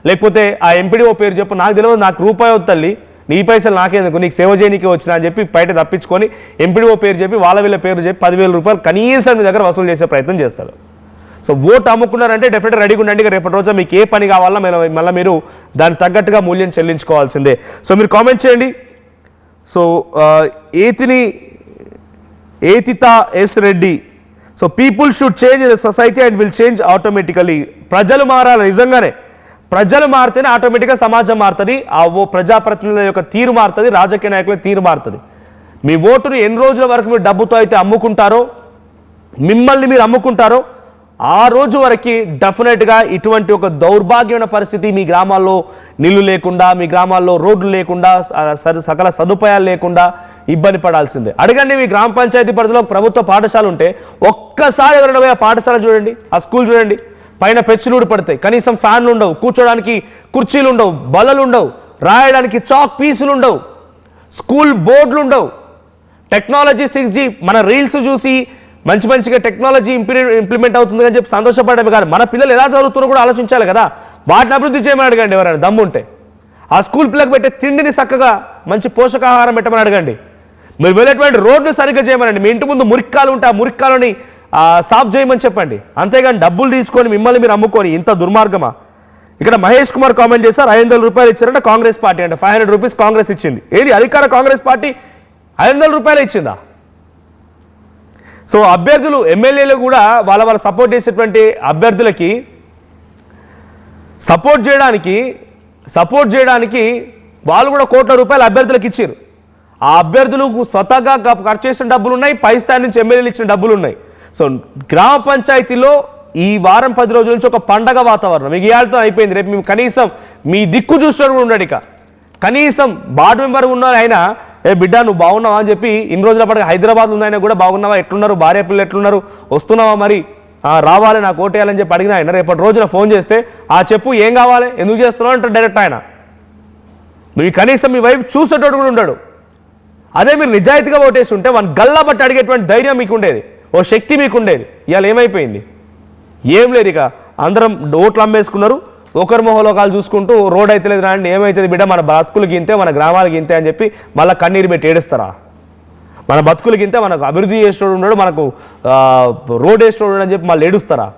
లేకపోతే ఆ ఎంపీడీఓ పేరు చెప్పు, నాకు తెలియదు, నాకు రూపాయి వద్దల్లి, నీ పైసలు నాకేందుకు, నీకు సేవ చేయనీకే వచ్చినా అని చెప్పి బయట తప్పించుకొని ఎంపీడీఓ పేరు చెప్పి వాళ్ళ వీళ్ళ పేరు చెప్పి 10,000 రూపాయలు కనీసం మీ దగ్గర వసూలు చేసే ప్రయత్నం చేస్తాడు. సో ఓటు అమ్ముకున్నారంటే డెఫినెట్గా రెడీగా ఉండండి, రేపటి రోజు మీకు ఏ పని కావాలా మళ్ళీ మీరు దానికి తగ్గట్టుగా మూల్యం చెల్లించుకోవాల్సిందే. సో మీరు కామెంట్ చేయండి. సో ఏతితా S Reddy, so people should change in the society and will change automatically. ప్రజలు మారాలి, నిజంగానే ప్రజలు మారితేనే ఆటోమేటిక్గా సమాజం మారుతుంది, ఆ ప్రజాప్రతినిధుల యొక్క తీరు మారుతుంది, రాజకీయ నాయకుల తీరు మారుతుంది. మీ ఓటును ఎన్ని రోజుల వరకు మీరు డబ్బుతో అయితే అమ్ముకుంటారో, మిమ్మల్ని మీరు అమ్ముకుంటారో, ఆ రోజు వరకు డెఫినెట్గా ఇటువంటి ఒక దౌర్భాగ్యమైన పరిస్థితి మీ గ్రామాల్లో నీళ్లు లేకుండా, మీ గ్రామాల్లో రోడ్లు లేకుండా, సకల సదుపాయాలు లేకుండా ఇబ్బంది పడాల్సిందే. అడగండి, మీ గ్రామ పంచాయతీ పరిధిలో ప్రభుత్వ పాఠశాల ఉంటే ఒక్కసారి ఎవరైనా పోయి ఆ పాఠశాల చూడండి, ఆ స్కూల్ చూడండి, పైన పెచ్చులూడు పడతాయి, కనీసం ఫ్యాన్లు ఉండవు, కూర్చోడానికి కుర్చీలు ఉండవు, బల్లలు ఉండవు, రాయడానికి చాక్ పీసులు ఉండవు, స్కూల్ బోర్డులు ఉండవు, టెక్నాలజీ 6G మన రీల్స్ చూసి మంచిగా టెక్నాలజీ ఇంప్లిమెంట్ అవుతుంది అని చెప్పి సంతోషపడమే కాదు, మన పిల్లలు ఎలా చదువుతున్నారో కూడా ఆలోచించాలి కదా. వాటిని అభివృద్ధి చేయమని అడగండి, ఎవరైనా దమ్ము ఉంటే. ఆ స్కూల్ పిల్లలకు పెట్టే తిండిని చక్కగా మంచి పోషకాహారం పెట్టమని అడగండి. మీరు వెళ్ళేటువంటి రోడ్డు సరిగ్గా చేయమనండి. మీ ఇంటి ముందు మురిక్కాలు ఉంటే ఆ మురిక్కాలని సాఫ్ చేయమని చెప్పండి. అంతేగాని డబ్బులు తీసుకొని మిమ్మల్ని మీరు అమ్ముకొని ఇంత దుర్మార్గమా? ఇక్కడ మహేష్ కుమార్ కామెంట్ చేశారు, 500 రూపాయలు ఇచ్చారంటే కాంగ్రెస్ పార్టీ అంటే 500 రూపీస్ కాంగ్రెస్ ఇచ్చింది. ఏది అధికార కాంగ్రెస్ పార్టీ 500 రూపాయలు ఇచ్చిందా? సో అభ్యర్థులు ఎమ్మెల్యేలు కూడా వాళ్ళ సపోర్ట్ చేసేటువంటి అభ్యర్థులకి సపోర్ట్ చేయడానికి వాళ్ళు కూడా కోట్ల రూపాయలు అభ్యర్థులకు ఇచ్చారు. ఆ అభ్యర్థులు స్వతహాగా ఖర్చు చేసిన డబ్బులు ఉన్నాయి, పై స్థాయి నుంచి ఎమ్మెల్యేలు ఇచ్చిన డబ్బులు ఉన్నాయి. సో గ్రామ పంచాయతీలో ఈ వారం 10 రోజుల నుంచి ఒక పండగ వాతావరణం మీకు ఇవాళతో అయిపోయింది. రేపు మేము కనీసం మీ దిక్కు చూసినట్టు కూడా ఉన్నాడు. ఇక కనీసం వార్డు మెంబర్ ఉన్నారు ఆయన, ఏ బిడ్డ నువ్వు బాగున్నావా అని చెప్పి ఇన్ని రోజుల పాటు హైదరాబాద్లో ఉన్నాయన కూడా బాగున్నావా, ఎట్లున్నారు, భార్య పిల్లలు ఎట్లున్నారు, వస్తున్నావా, మరి రావాలి నాకు ఓటేయాలని చెప్పి అడిగిన ఆయన రేపటి రోజున ఫోన్ చేస్తే చెప్పు ఏం కావాలి, ఎందుకు చేస్తున్నావు అంటే డైరెక్ట్ ఆయన నువ్వు కనీసం మీ వైపు చూసేటోడు కూడా ఉన్నాడు. అదే మీరు నిజాయితీగా ఓటేసి ఉంటే వాడిని గల్లా బట్టి అడిగేటువంటి ధైర్యం మీకు ఉండేది, ఓ శక్తి మీకు ఉండేది. ఇవాళ ఏమైపోయింది? ఏం లేదు. ఇక అందరం ఓట్లు అమ్మేసుకున్నారు, ఒకరి మొహలోకాలు చూసుకుంటూ రోడ్ అయితే లేదు రాండి, ఏమవుతుంది బిడ్డ, మన బతుకులకి ఇంతే, మన గ్రామాలకి ఇంతే అని చెప్పి మళ్ళీ కన్నీరు పెట్టి ఏడుస్తారా? మన బతుకులకి ఇంతే, మనకు అభివృద్ధి చేసేవాడు ఉన్నాడు, మనకు రోడ్ వేసేవాడు అని చెప్పి మళ్ళీ ఏడుస్తారా?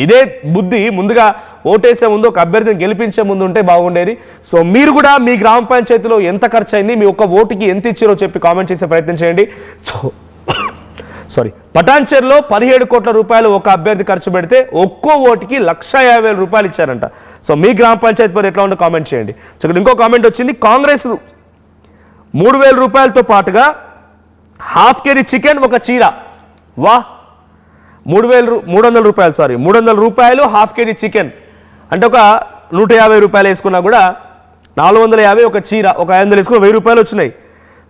ఇదే బుద్ధి ముందుగా ఓటేసే ముందు, ఒక అభ్యర్థిని గెలిపించే ముందు ఉంటే బాగుండేది. సో మీరు కూడా మీ గ్రామ పంచాయతీలో ఎంత ఖర్చు అయింది, మీ ఒక్క ఓటుకి ఎంత ఇచ్చారో చెప్పి కామెంట్ చేసే ప్రయత్నం చేయండి. పటాన్చెరులో 17 కోట్ల రూపాయలు ఒక అభ్యర్థి ఖర్చు పెడితే ఒక్కో ఓటుకి 1,50,000 రూపాయలు ఇచ్చారంట. సో మీ గ్రామ పంచాయతీ పది ఎట్లా ఉందో కామెంట్ చేయండి. సో ఇక్కడ ఇంకో కామెంట్ వచ్చింది, కాంగ్రెస్ 3,000 రూపాయలతో పాటుగా ½ కేజీ చికెన్, ఒక చీర. వా, 300 రూపాయలు, సారీ 300 రూపాయలు ½ కేజీ చికెన్ అంటే ఒక 150 రూపాయలు వేసుకున్నా కూడా 450, ఒక చీర ఒక 500 వేసుకుని 1000 రూపాయలు వచ్చినాయి.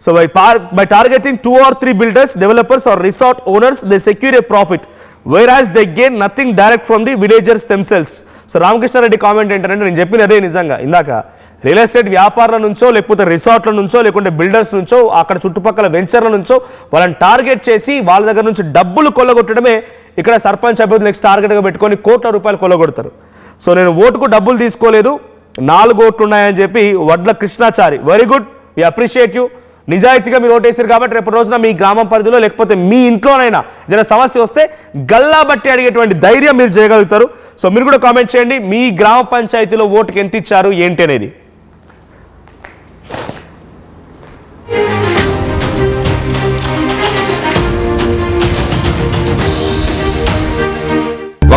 So by targeting 2 or 3 builders, developers or resort owners, they secure a profit, whereas they gain nothing direct from the villagers themselves. So Ramakrishna Reddy comment ఏంటంటే నేను చెప్పిన అదే నిజంగా ఇందాక, రియల్ ఎస్టేట్ వ్యాపారుల నుంచో, లేకపోతే రిసార్ట్ల నుంచో, లేకుంటే బిల్డర్స్ నుంచో, అక్కడ చుట్టుపక్కల వెంచర్ల నుంచో వాళ్ళని టార్గెట్ చేసి వాళ్ళ దగ్గర నుంచి డబ్బులు కొల్లగొట్టడమే ఇక్కడ సర్పంచ్ అభ్యర్థులు నెక్స్ట్ టార్గెట్గా పెట్టుకొని కోట్ల రూపాయలు కొల్లగొడతారు. సో నేను ఓటుకు డబ్బులు తీసుకోలేదు, 4 ఓట్లు ఉన్నాయని చెప్పి Vadla Krishnachari, very good, we appreciate you. నిజాయితీగా మీరు ఓటేసారు కాబట్టి రేపటి రోజున మీ గ్రామం పరిధిలో లేకపోతే మీ ఇంట్లోనైనా ఏదైనా సమస్య వస్తే గల్లా బట్టి అడిగేటువంటి ధైర్యం మీరు చేయగలుగుతారు. సో మీరు కూడా కామెంట్ చేయండి, మీ గ్రామ పంచాయతీలో ఓటుకి ఎంత ఇచ్చారు ఏంటి అనేది.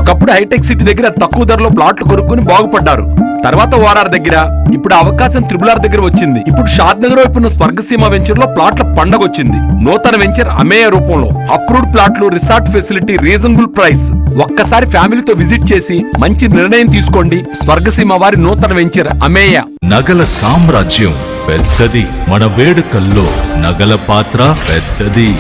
ఒకప్పుడు హైటెక్ సిటీ దగ్గర తక్కువ ధరలో ప్లాట్లు కొనుక్కుని బాగుపడ్డారు. తర్వాత ఓఆర్ఆర్ దగ్గర, ఇప్పుడు అవకాశం త్రిబుల్ ఆర్ దగ్గర వచ్చింది. ఇప్పుడు షాద్ నగర్ వైపు ఉన్న స్వర్గసీమ వెంచర్ లో ప్లాట్ల పండగ వచ్చింది. నూతన వెంచర్ అమేయ రూపంలో అప్రూవ్డ్ ప్లాట్లు, రిసార్ట్ ఫెసిలిటీ, రీజనబుల్ ప్రైస్. ఒక్కసారి ఫ్యామిలీతో విజిట్ చేసి మంచి నిర్ణయం తీసుకోండి. స్వర్గసీమ వారి నూతన వెంచర్ అమేయ. నగల సామ్రాజ్యం పెద్దది, మన వేడుకల్లో నగల పాత్ర పెద్దది.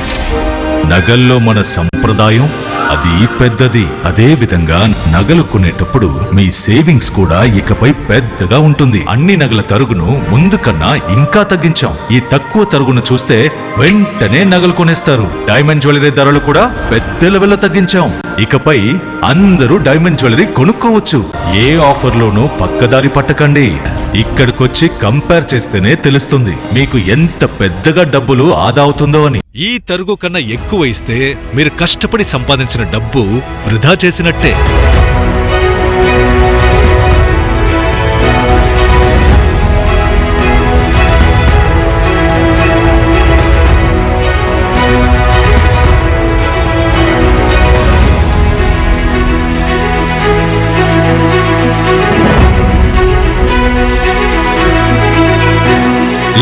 నగల్లో మన సంప్రదాయం అది పెద్దది. అదే విధంగా నగలు కొనేటప్పుడు మీ సేవింగ్స్ కూడా ఇకపై పెద్దగా ఉంటుంది. అన్ని నగల తరుగును ముందు కన్నా ఇంకా తగ్గించాం. ఈ తక్కువ తరుగును చూస్తే వెంటనే నగలు కొనేస్తారు. డైమండ్ జ్యువెలరీ ధరలు కూడా పెద్ద లెవెల్లో తగ్గించాం. ఇకపై అందరూ డైమండ్ జ్యువెలరీ కొనుక్కోవచ్చు. ఏ ఆఫర్లోనూ పక్కదారి పట్టకండి. ఇక్కడికొచ్చి కంపేర్ చేస్తేనే తెలుస్తుంది మీకు ఎంత పెద్దగా డబ్బులు ఆదా అవుతుందో అని. ఈ తరుగు కన్నా ఎక్కువ ఇస్తే మీరు కష్టపడి సంపాదించిన డబ్బు వృధా చేసినట్టే.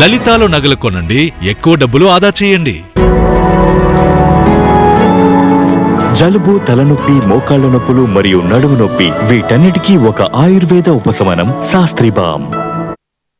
లలితాలో నగలు కొనండి, ఎక్కువ డబ్బులు ఆదా చేయండి. జలుబు, తలనొప్పి, మోకాళ్ల నొప్పులు మరియు నడుము నొప్పి వీటన్నిటికీ ఒక ఆయుర్వేద ఉపశమనం శాస్త్రీ బామ్.